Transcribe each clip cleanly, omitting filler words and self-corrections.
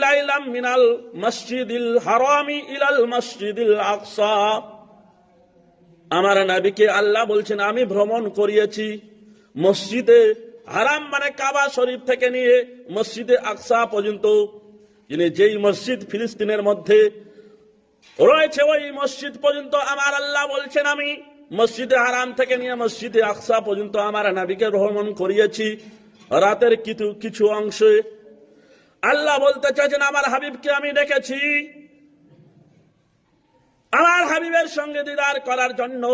লাইলাম মিনাল মসজিদিল হারামি ইলাল মসজিদিল আকসা। আমার নবীকে আল্লাহ বলছেন আমি ভ্রমণ করিয়েছি মসজিদে হারাম মানে কাবা শরীফ থেকে নিয়ে মসজিদে আকসা পর্যন্ত, যেই মসজিদ ফিলিস্তিনের মধ্যে রয়েছে ওই মসজিদ পর্যন্ত আমার আল্লাহ বলছেন আমি মসজিদে হারাম থেকে নিয়ে মসজিদে আকসা পর্যন্ত আমার নবীকে ভ্রমণ করিয়েছি রাতের কিছু অংশে। আল্লাহ বলতে চাইছেন আমার হাবিবকে আমি দেখেছি আমার হাবিবের সঙ্গে দিদার করার জন্য,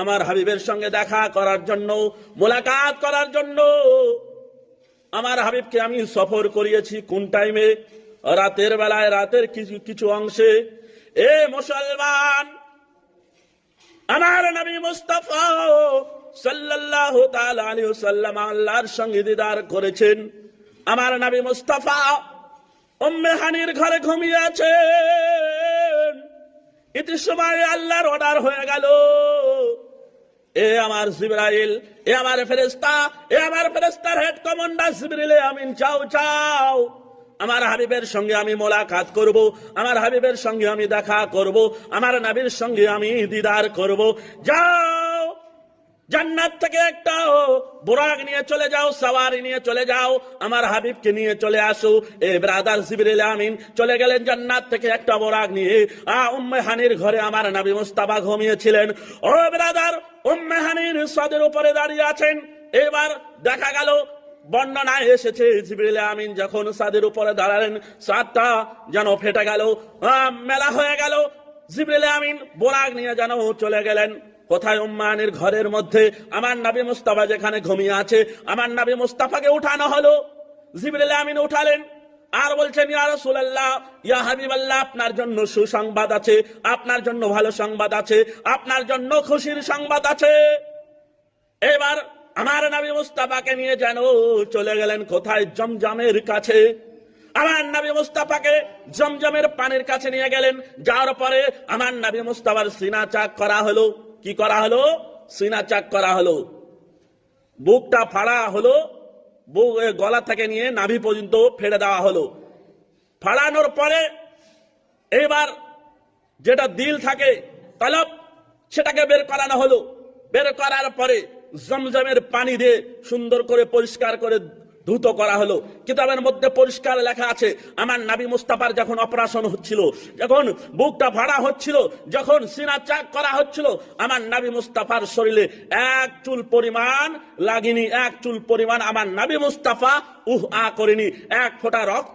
আমার হাবিবের সঙ্গে দেখা করার জন্য, মোলাকাত করার জন্য আমার হাবিবকে আমি সফর করিয়েছি। কোন টাইমে? রাতের বেলায়, রাতের কিছু অংশে। এ মুসলমান, আমার নবী মুস্তাফা সাল্লাল্লাহু তাআলা আলাইহি ওয়াসাল্লাম আল্লাহর সঙ্গে দিদার করেছেন। আমার নবী মুস্তাফা উম্মে হানির ঘরে ঘুমিয়ে আছেন। ইতি সময় আল্লাহর অর্ডার হয়ে গেল, এ আমার জিবরাইল, এ আমার ফেরেশতা, এ আমার ফেরেশতার হেড কমান্ডার জিবরিল আমিন, যাও যাও আমার হাবিবের সঙ্গে আমি মোলাকাত করব, আমার হাবিবের সঙ্গে আমি দেখা করব, আমার নবীর সঙ্গে আমি দিদার করব। যাও জান্নাত থেকে একটা বুরাক নিয়ে চলে যাও, সওয়ারি নিয়ে চলে যাও, আমার হাবিবকে নিয়ে চলে আসো। এ ব্রাদার জিবরিল আমিন চলে গেলেন জান্নাত থেকে একটা বুরাক নিয়ে। উম্মে হানির ঘরে আমার নবী মুস্তাফা ঘুমিয়েছিলেন। ও ব্রাদার, উম্মে হানির ছাদের উপরে দাঁড়িয়ে আছেন। এবার দেখা গেল বর্ণনায় এসেছে জিবরিল আমিন যখন ছাদের উপরে দাঁড়ালেন ছাদটা যেন ফেটে গেল, মেলা হয়ে গেল। জিবরিল আমিন বুরাক নিয়ে যেন চলে গেলেন কোথায়? উম্মানের ঘরের মধ্যে। আমার নবী মুস্তাফা যেখানে ঘুমিয়ে আছে আমার নবী মুস্তাফাকে উঠানো হলো। জিবরিল আমিন উঠালেন আর বলছেন ইয়া রাসূলুল্লাহ, ইয়া হাবিবাল্লাহ, আপনার জন্য সুসংবাদ আছে, আপনার জন্য ভালো সংবাদ আছে, আপনার জন্য খুশির সংবাদ আছে। এবার আমার নবী মুস্তাফাকে নিয়ে যেন চলে গেলেন কোথায়? জমজমের কাছে। আমার নবী মুস্তাফাকে জমজমের পানির কাছে নিয়ে গেলেন। যাওয়ার পরে আমার নবী মুস্তাফার সিনা চাক করা হলো। কি করা হলো? সিনা চাক করা হলো, বুকটা ফাড়া হলো, গলা থেকে নিয়ে নাভি পর্যন্ত ফেড়ে দেওয়া হলো। ফাড়ানোর পরে এবার যেটা দিল থাকে তলব, সেটাকে বের করানো হলো। বের করার পরে জমজমের পানি দিয়ে সুন্দর করে পরিষ্কার করে ধুত করা হলো। কিতাবের মধ্যে পরিষ্কার লেখা আছে আমার নবী মুস্তাফার যখন অপারেশন হচ্ছিল, যখন বুকটা ফাড়া হচ্ছিল, যখন সিনা চাক করা হচ্ছিল, আমার নবী মুস্তাফার শরীরে এক চুল পরিমাণ লাগেনি, এক চুল পরিমাণ আমার নবী মুস্তাফা আ করেনি, এক ফোঁটা রক্ত